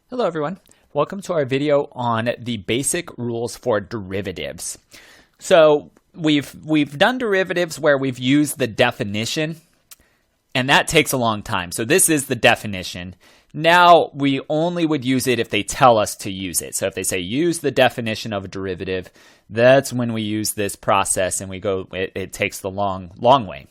Hello everyone. Welcome to our video on the basic rules for derivatives. So we've done derivatives where we've used the definition, and that takes a long time. So this is the definition. Now we only would use it if they tell us to use it. So if they say use the definition of a derivative, that's when we use this process and we go, it takes the long way.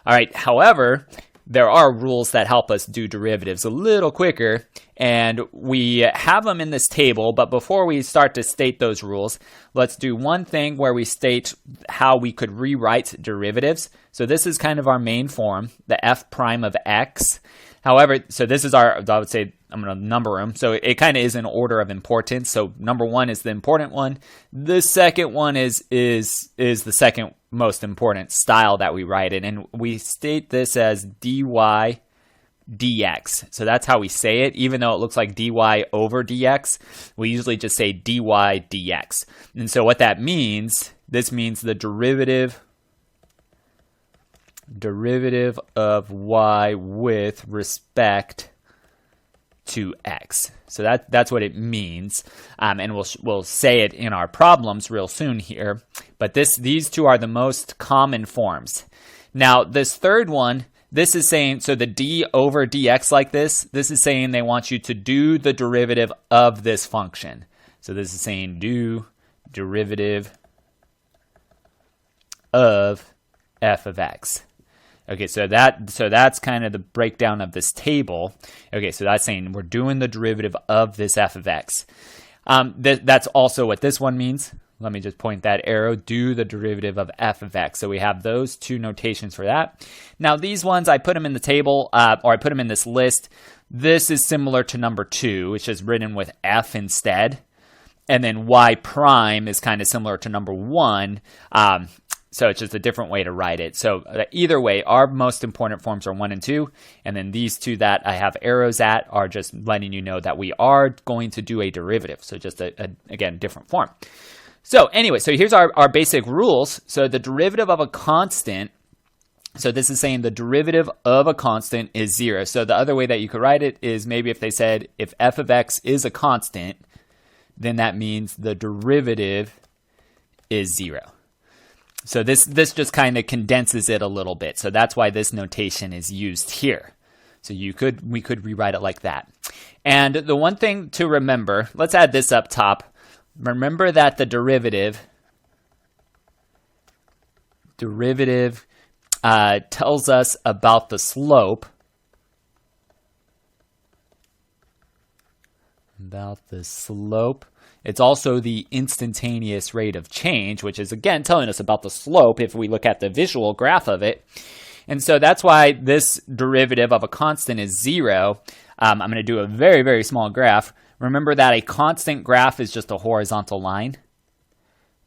All right, however, there are rules that help us do derivatives a little quicker, and we have them in this table. But before we start to state those rules, let's do one thing where we state how we could rewrite derivatives. So this is kind of our main form, the f prime of x. However, so this is our, I would say, I'm going to number them. So it kind of is in order of importance. So number one is the important one. The second one is the second most important style that we write it. And we state this as dy dx. So that's how we say it. Even though it looks like dy over dx, we usually just say dy dx. And so what that means, this means the derivative of y with respect to x. So that's what it means, and we'll say it in our problems real soon here. But these two are the most common forms. Now this third one, this is saying, so the d over dx like this is saying they want you to do the derivative of this function. So this is saying do derivative of f of x. Okay, so that's kind of the breakdown of this table. Okay, so that's saying we're doing the derivative of this f of x. That's also what this one means. Let me just point that arrow, do the derivative of f of x. So we have those two notations for that. Now these ones, I put them in the table, or I put them in this list. This is similar to number 2, which is written with f instead. And then y prime is kind of similar to number 1. So it's just a different way to write it. So either way, our most important forms are 1 and 2. And then these two that I have arrows at are just letting you know that we are going to do a derivative. So just, again, different form. So anyway, so here's our basic rules. So the derivative of a constant, so this is saying the derivative of a constant is 0. So the other way that you could write it is maybe if they said if f of x is a constant, then that means the derivative is 0. So this just kind of condenses it a little bit. So that's why this notation is used here. So we could rewrite it like that. And the one thing to remember, let's add this up top. Remember that the derivative tells us about the slope. It's also the instantaneous rate of change, which is, again, telling us about the slope if we look at the visual graph of it. And so that's why this derivative of a constant is 0. I'm going to do a very, very small graph. Remember that a constant graph is just a horizontal line.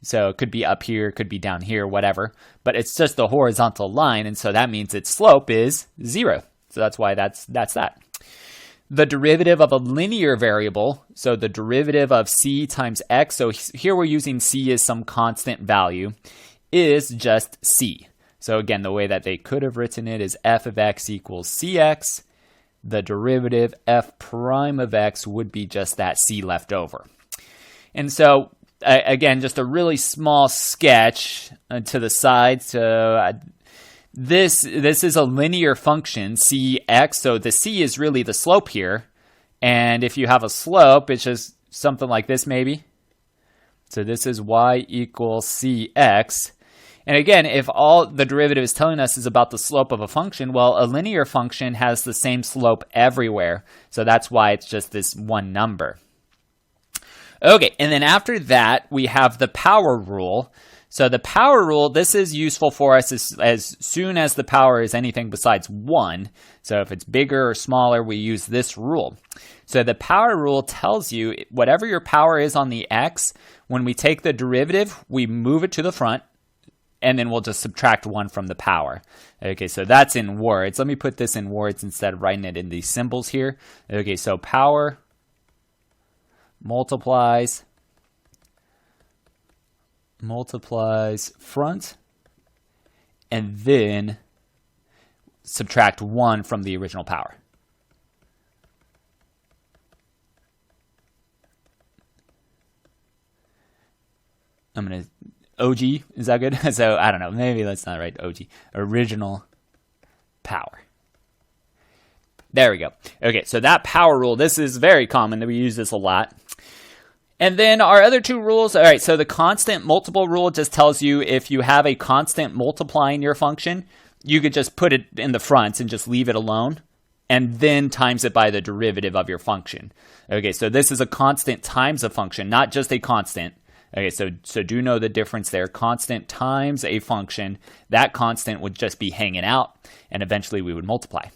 So it could be up here, could be down here, whatever. But it's just a horizontal line, and so that means its slope is 0. So that's why that's that. The derivative of a linear variable, so the derivative of c times x, so here we're using c as some constant value, is just c. So again, the way that they could have written it is f of x equals cx. The derivative f prime of x would be just that c left over. And so, again, just a really small sketch to the side. So This is a linear function, cx, so the c is really the slope here. And if you have a slope, it's just something like this maybe. So this is y equals cx. And again, if all the derivative is telling us is about the slope of a function, well, a linear function has the same slope everywhere. So that's why it's just this one number. Okay, and then after that, we have the power rule. So the power rule, this is useful for us as soon as the power is anything besides 1. So if it's bigger or smaller, we use this rule. So the power rule tells you whatever your power is on the x, when we take the derivative, we move it to the front, and then we'll just subtract 1 from the power. Okay, so that's in words. Let me put this in words instead of writing it in these symbols here. Okay, so power multiplies front, and then subtract 1 from the original power. I'm going to, OG, is that good? So I don't know, maybe that's not right, OG, original power. There we go. Okay, so that power rule, this is very common, that we use this a lot. And then our other two rules, all right, so the constant multiple rule just tells you if you have a constant multiplying your function, you could just put it in the front and just leave it alone, and then times it by the derivative of your function. Okay, so this is a constant times a function, not just a constant. Okay, so do know the difference there. Constant times a function, that constant would just be hanging out, and eventually we would multiply.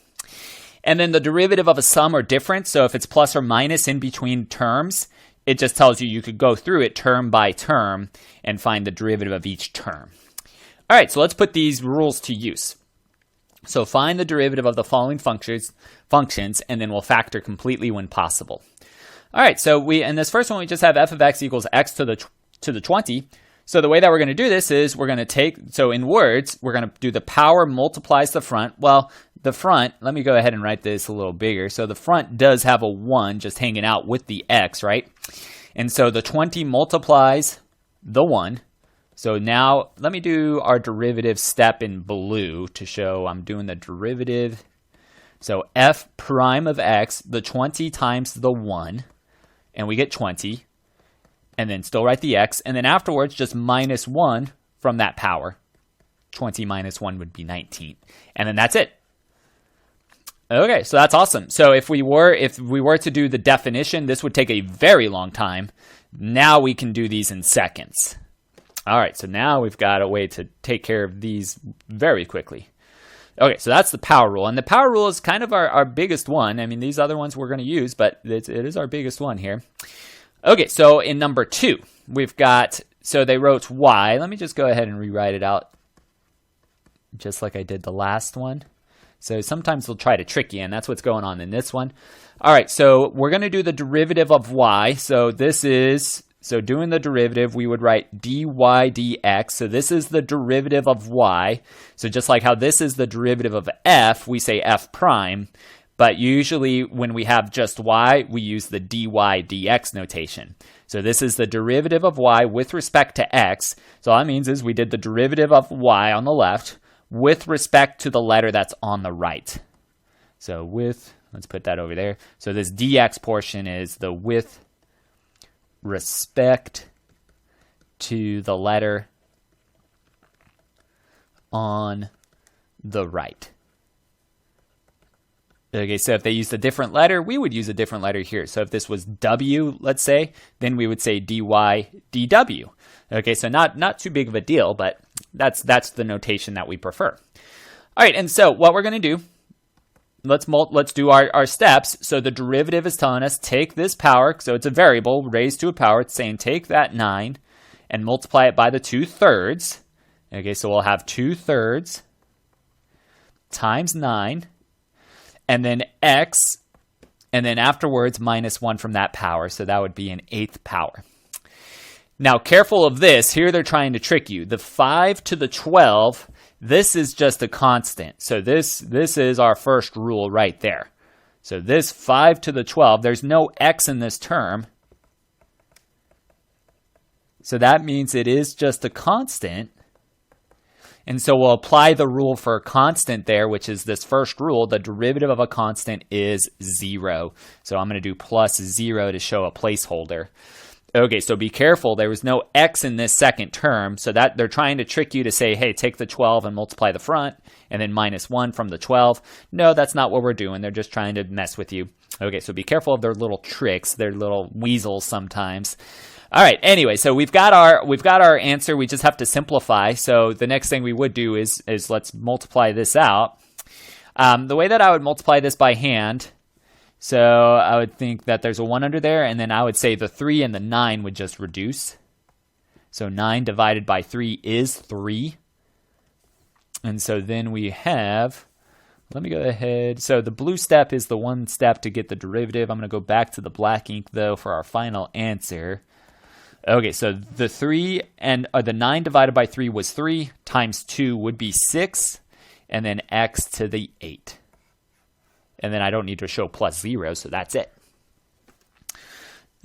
And then the derivative of a sum or difference, so if it's plus or minus in between terms, it just tells you could go through it term by term and find the derivative of each term. All right, so let's put these rules to use. So find the derivative of the following functions, and then we'll factor completely when possible. All right, so in this first one, we just have f of x equals x to the 20. So the way that we're going to do this is we're going to take, so in words, we're going to do the power multiplies the front. Well, the front, let me go ahead and write this a little bigger. So the front does have a 1 just hanging out with the x, right? And so the 20 multiplies the 1. So now let me do our derivative step in blue to show I'm doing the derivative. So f prime of x, the 20 times the 1, and we get 20. And then still write the x. And then afterwards, just minus 1 from that power. 20 minus 1 would be 19. And then that's it. Okay, so that's awesome. So if we were to do the definition, this would take a very long time. Now we can do these in seconds. All right, so now we've got a way to take care of these very quickly. Okay, so that's the power rule. And the power rule is kind of our biggest one. I mean, these other ones we're going to use, but it is our biggest one here. Okay, so in number 2, we've got, so they wrote y. Let me just go ahead and rewrite it out just like I did the last one. So sometimes they'll try to trick you, and that's what's going on in this one. All right, so we're going to do the derivative of y. So this is, so doing the derivative, we would write dy dx. So this is the derivative of y. So just like how this is the derivative of f, we say f prime. But usually when we have just y, we use the dy dx notation. So this is the derivative of y with respect to x. So all that means is we did the derivative of y on the left with respect to the letter that's on the right. So let's put that over there. So this dx portion is the with respect to the letter on the right. Okay, so if they used a different letter, we would use a different letter here. So if this was W, let's say, then we would say dy dw. Okay, so not too big of a deal, but that's the notation that we prefer. All right, and so what we're going to do, let's do our steps. So the derivative is telling us take this power, so it's a variable raised to a power. It's saying take that 9 and multiply it by the 2/3. Okay, so we'll have 2/3 times 9. And then x, and then afterwards minus 1 from that power. So that would be an 8th power. Now, careful of this. Here they're trying to trick you. The 5 to the 12, this is just a constant. So this is our first rule right there. So this 5 to the 12, there's no x in this term. So that means it is just a constant. And so we'll apply the rule for a constant there, which is this first rule. The derivative of a constant is 0. So I'm going to do plus 0 to show a placeholder. Okay, so be careful. There was no x in this second term. So that they're trying to trick you to say, hey, take the 12 and multiply the front, and then minus 1 from the 12. No, that's not what we're doing. They're just trying to mess with you. Okay, so be careful of their little tricks. They're little weasels sometimes. All right, anyway, so we've got our answer. We just have to simplify. So the next thing we would do is let's multiply this out. The way that I would multiply this by hand, so I would think that there's a 1 under there, and then I would say the 3 and the 9 would just reduce. So 9 divided by 3 is 3. And so then we have, let me go ahead. So the blue step is the one step to get the derivative. I'm going to go back to the black ink, though, for our final answer. Okay, so the 3 and the 9 divided by 3 was 3 times 2 would be 6, and then x to the 8. And then I don't need to show plus 0, so that's it.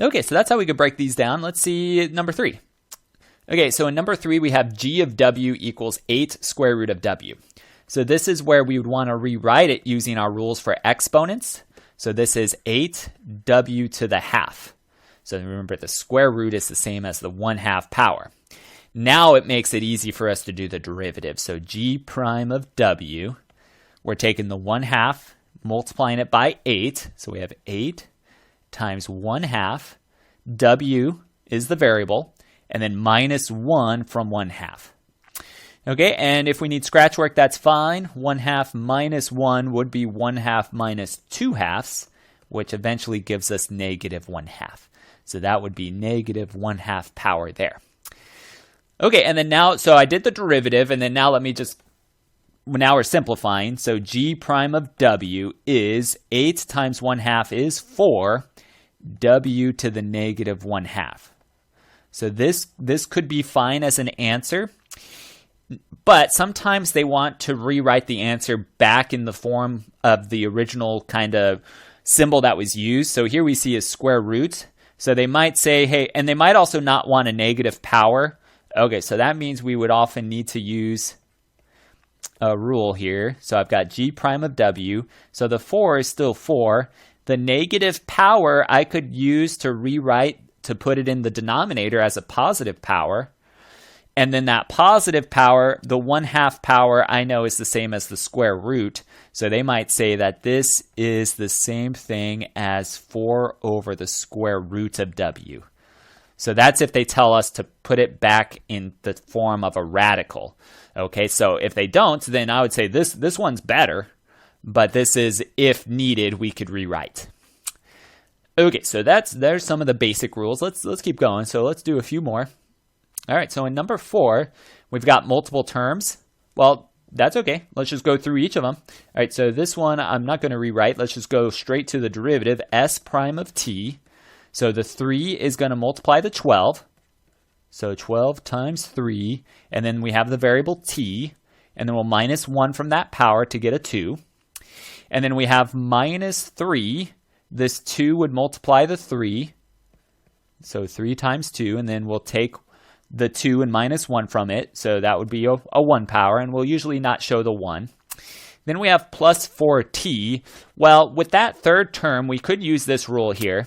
Okay, so that's how we could break these down. Let's see number 3. Okay, so in number 3, we have g of w equals 8 square root of w. So this is where we would want to rewrite it using our rules for exponents. So this is 8w to the half. So remember, the square root is the same as the 1/2 power. Now it makes it easy for us to do the derivative. So g prime of w, we're taking the 1/2, multiplying it by 8. So we have 8 times 1/2. W is the variable, and then minus 1 from 1/2. Okay, and if we need scratch work, that's fine. 1/2 minus 1 would be 1/2 minus 2/2, which eventually gives us negative 1/2. So that would be negative 1/2 power there. Okay, and then now, so I did the derivative, and then now now we're simplifying. So g prime of w is 8 times 1/2 is 4, w to the negative 1/2. So this could be fine as an answer, but sometimes they want to rewrite the answer back in the form of the original kind of symbol that was used. So here we see a square root. So they might say, hey, and they might also not want a negative power. Okay, so that means we would often need to use a rule here. So I've got g prime of w. So the 4 is still 4. The negative power I could use to rewrite to put it in the denominator as a positive power. And then that positive power, the 1/2 power, I know is the same as the square root. So they might say that this is the same thing as 4 over the square root of w. So that's if they tell us to put it back in the form of a radical. Okay, so if they don't, then I would say this one's better. But this is, if needed, we could rewrite. Okay, so there's some of the basic rules. Let's keep going. So let's do a few more. All right, so in number 4, we've got multiple terms. Well, that's okay. Let's just go through each of them. All right, so this one I'm not going to rewrite. Let's just go straight to the derivative, s prime of t. So the 3 is going to multiply the 12. So 12 times 3, and then we have the variable t, and then we'll minus 1 from that power to get a 2. And then we have minus 3. This 2 would multiply the 3. So 3 times 2, and then we'll take the 2 and minus 1 from it. So that would be a 1 power, and we'll usually not show the 1. Then we have plus 4t. Well, with that third term, we could use this rule here.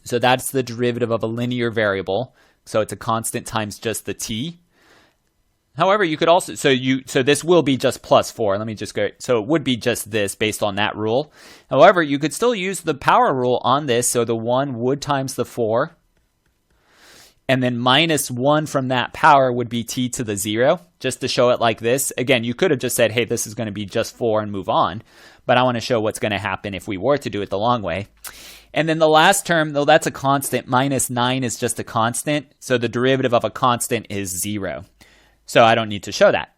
So that's the derivative of a linear variable. So it's a constant times just the t. However, you could also, so this will be just plus 4. Let me just go, so it would be just this based on that rule. However, you could still use the power rule on this. So the 1 would times the 4. And then minus 1 from that power would be t to the 0, just to show it like this. Again, you could have just said, hey, this is going to be just 4 and move on. But I want to show what's going to happen if we were to do it the long way. And then the last term, though that's a constant, minus 9 is just a constant. So the derivative of a constant is 0. So I don't need to show that.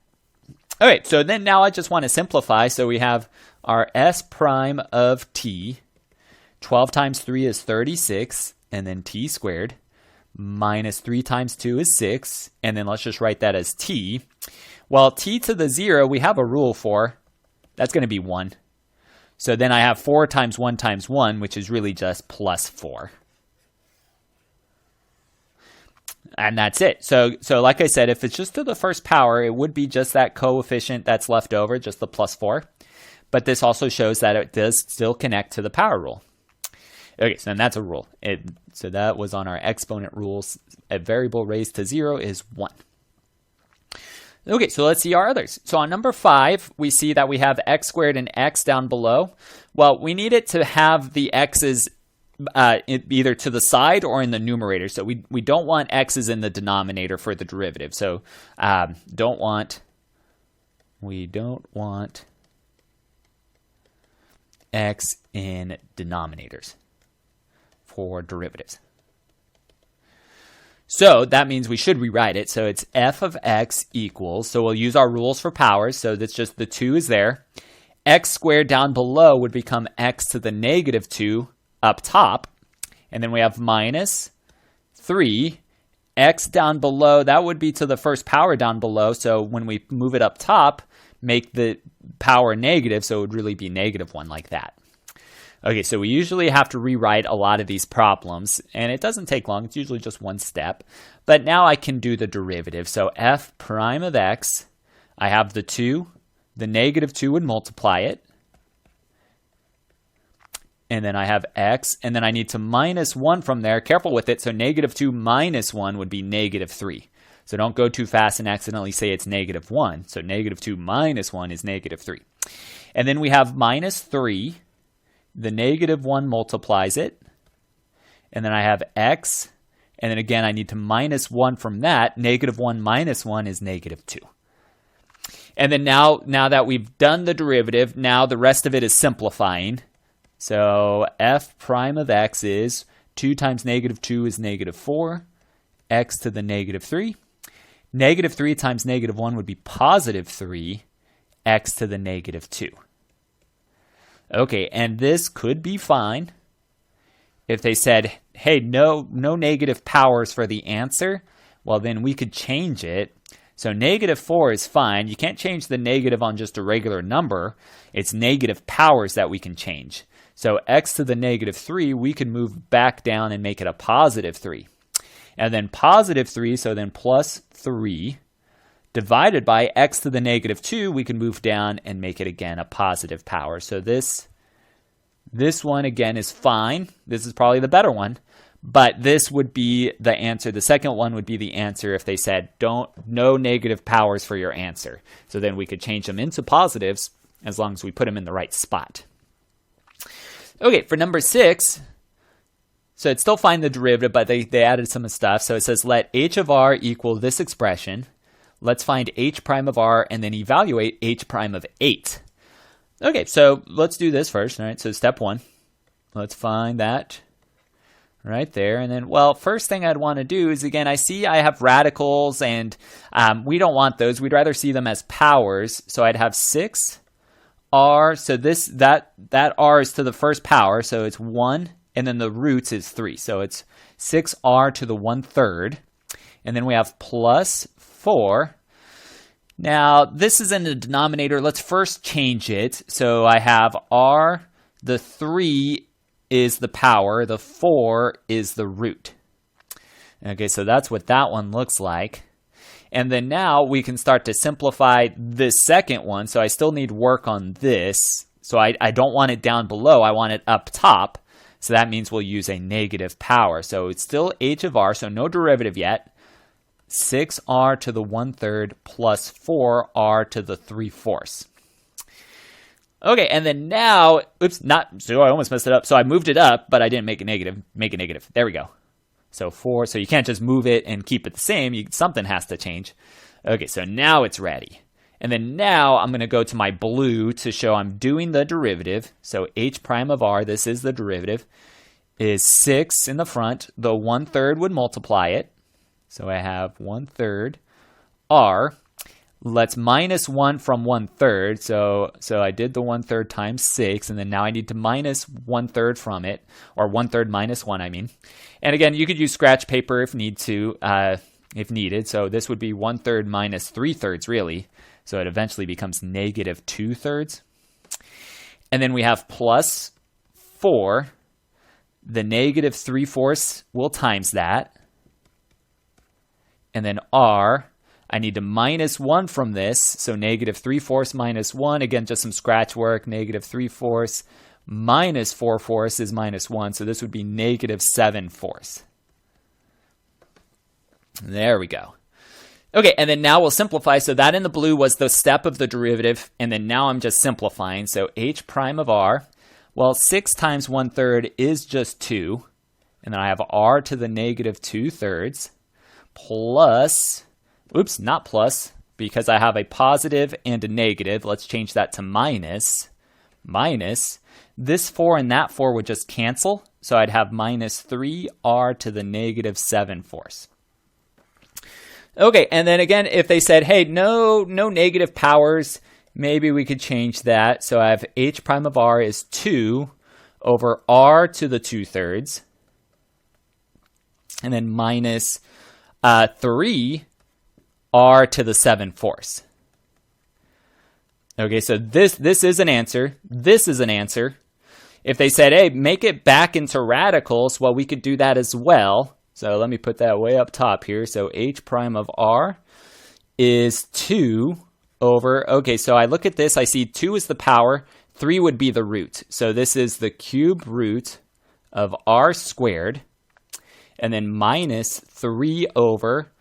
All right, so then now I just want to simplify. So we have our s prime of t. 12 times 3 is 36, and then t squared. Minus 3 times 2 is 6, and then let's just write that as t. Well, t to the 0, we have a rule for. That's going to be 1. So then I have 4 times 1, which is really just plus 4. And that's it. So like I said, if it's just to the first power, it would be just that coefficient that's left over, just the plus 4. But this also shows that it does still connect to the power rule. Okay, so then that's a rule. So that was on our exponent rules. A variable raised to 0 is 1. Okay, so let's see our others. So on number 5, we see that we have x squared and x down below. Well, we need it to have the x's either to the side or in the numerator. So we don't want x's in the denominator for the derivative. So we don't want x in denominators for derivatives. So that means we should rewrite it. So it's f of x equals, so we'll use our rules for powers. So that's just the 2 is there. X squared down below would become x to the negative 2 up top. And then we have minus 3. X down below, that would be to the first power down below. So when we move it up top, make the power negative. So it would really be negative 1 like that. Okay, so we usually have to rewrite a lot of these problems, and it doesn't take long. It's usually just one step. But now I can do the derivative. So f prime of x, I have the 2. The negative 2 would multiply it. And then I have x, and then I need to minus 1 from there. Careful with it. So negative 2 minus 1 would be negative 3. So don't go too fast and accidentally say it's negative 1. So negative 2 minus 1 is negative 3. And then we have minus 3. The negative 1 multiplies it. And then I have x. And then again, I need to minus 1 from that. Negative 1 minus 1 is negative 2. And then now that we've done the derivative, now the rest of it is simplifying. So f prime of x is 2 times negative 2 is negative 4. X to the negative 3. Negative 3 times negative 1 would be positive 3. X to the negative 2. Okay, and this could be fine if they said, hey, no negative powers for the answer. Well, then we could change it. So negative 4 is fine. You can't change the negative on just a regular number. It's negative powers that we can change. So x to the negative 3, we can move back down and make it a positive 3. And then positive 3, so then plus 3, divided by x to the negative 2, we can move down and make it again a positive power. So this one again is fine. This is probably the better one. But this would be the answer. The second one would be the answer if they said no negative powers for your answer. So then we could change them into positives as long as we put them in the right spot. Okay, for number 6, so it's still find the derivative, but they added some stuff. So it says let h of r equal this expression. Let's find h prime of r and then evaluate h prime of 8. Okay, so let's do this first. All right, so step 1. Let's find that right there. And then, well, first thing I'd want to do is, again, I see I have radicals, and we don't want those. We'd rather see them as powers. So I'd have 6r. So that r is to the first power, so it's 1. And then the roots is 3. So it's 6r to the 1/3. And then we have plus 4. Now, this is in the denominator. Let's first change it. So I have r, the 3 is the power, the 4 is the root. Okay, so that's what that one looks like. And then now we can start to simplify this second one. So I still need work on this. So I don't want it down below. I want it up top. So that means we'll use a negative power. So it's still h of r, so no derivative yet. 6r to the 1/3 plus 4r to the 3/4. Okay, and then now, so I almost messed it up. So I moved it up, but I didn't make it negative. Make it negative. There we go. So 4, so you can't just move it and keep it the same. Something has to change. Okay, so now it's ready. And then now I'm going to go to my blue to show I'm doing the derivative. So h prime of r, this is the derivative, is 6 in the front. The 1/3 would multiply it. So I have 1/3 r. Let's minus 1 from 1/3. So I did the 1/3 times 6, and then now I need to minus 1/3 from it, or 1/3 minus 1, I mean. And again, you could use scratch paper if needed. So this would be 1/3 minus 3/3, really. So it eventually becomes negative 2/3. And then we have plus 4. The negative 3/4 will times that. And then r, I need to minus 1 from this. So negative 3/4 minus 1. Again, just some scratch work. Negative 3/4 minus 4/4 is minus 1. So this would be negative 7/4. There we go. Okay, and then now we'll simplify. So that in the blue was the step of the derivative. And then now I'm just simplifying. So h prime of r, well, 6 times 1/3 is just 2. And then I have r to the negative 2/3 plus, not plus, because I have a positive and a negative. Let's change that to minus. This 4 and that 4 would just cancel. So I'd have minus 3r to the negative 7/4. Okay, and then again, if they said, hey, no negative powers, maybe we could change that. So I have h prime of r is 2 over r to the 2/3. And then minus 3 r to the 7/4. Okay, so this is an answer. This is an answer. If they said, hey, make it back into radicals, well, we could do that as well. So let me put that way up top here. So h prime of r is 2 over, okay, so I look at this, I see 2 is the power, 3 would be the root. So this is the cube root of r squared, and then minus 3 over,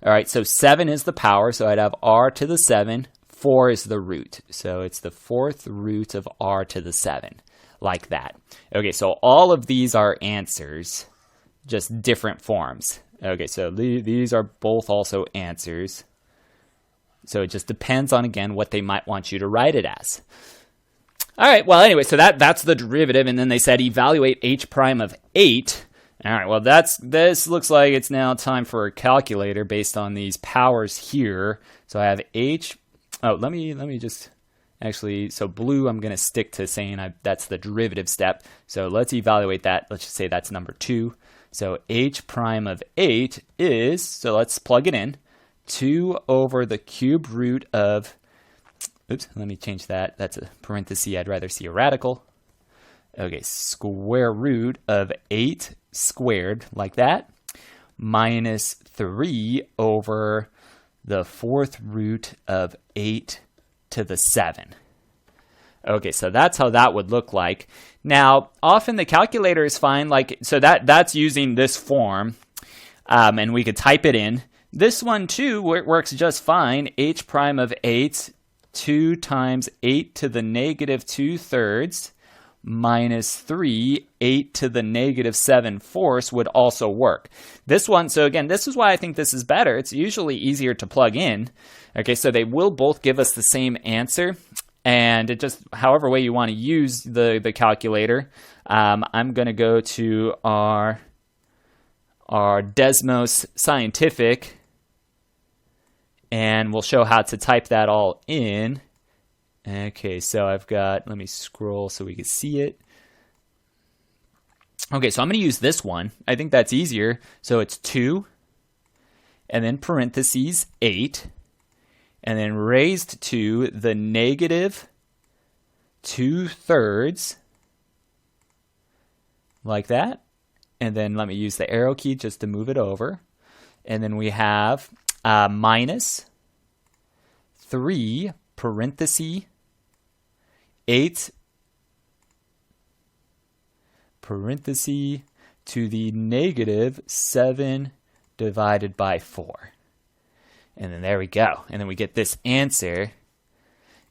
all right, so 7 is the power, so I'd have r to the 7, 4 is the root. So it's the 4th root of r to the 7, like that. Okay, so all of these are answers, just different forms. Okay, so these are both also answers. So it just depends on, again, what they might want you to write it as. All right, well, anyway, so that's the derivative, and then they said evaluate h prime of 8. All right, well, this looks like it's now time for a calculator based on these powers here. So I have h, oh, let me just, actually, so blue, I'm going to stick to saying that's the derivative step. So let's evaluate that. Let's just say that's number 2. So h prime of 8 is, so let's plug it in, 2 over the cube root of, oops, let me change that. That's a parenthesis. I'd rather see a radical. Okay, square root of 8 squared, like that, minus 3 over the 4th root of 8 to the 7. Okay, so that's how that would look like. Now, often the calculator is fine, like, so that's using this form, and we could type it in. This one, too, works just fine. H prime of 8, 2 times 8 to the negative 2/3 minus 3, 8 to the negative 7/4 would also work. This one, so again, this is why I think this is better. It's usually easier to plug in. Okay, so they will both give us the same answer. And it just, however way you want to use the calculator, I'm going to go to our Desmos Scientific, and we'll show how to type that all in. Okay, so I've got, let me scroll so we can see it. Okay, so I'm going to use this one. I think that's easier. So it's 2, and then parentheses 8, and then raised to the negative 2/3, like that. And then let me use the arrow key just to move it over. And then we have minus 3 parenthesis 8 parenthesis to the negative 7 divided by 4. And then there we go. And then we get this answer.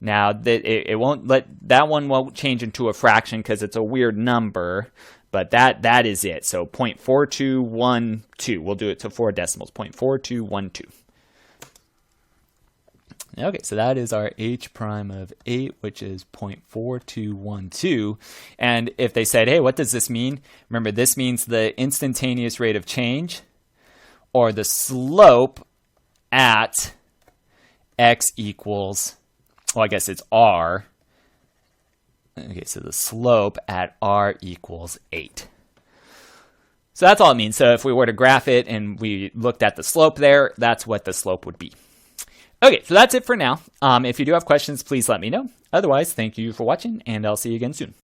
Now, it won't that one won't change into a fraction because it's a weird number, but that is it. So 0.4212. We'll do it to 4 decimals. 0.4212. Okay, so that is our h prime of 8, which is 0.4212. And if they said, hey, what does this mean? Remember, this means the instantaneous rate of change or the slope at x equals, well, I guess it's r. Okay, so the slope at r equals 8. So that's all it means. So if we were to graph it and we looked at the slope there, that's what the slope would be. Okay, so that's it for now. If you do have questions, please let me know. Otherwise, thank you for watching, and I'll see you again soon.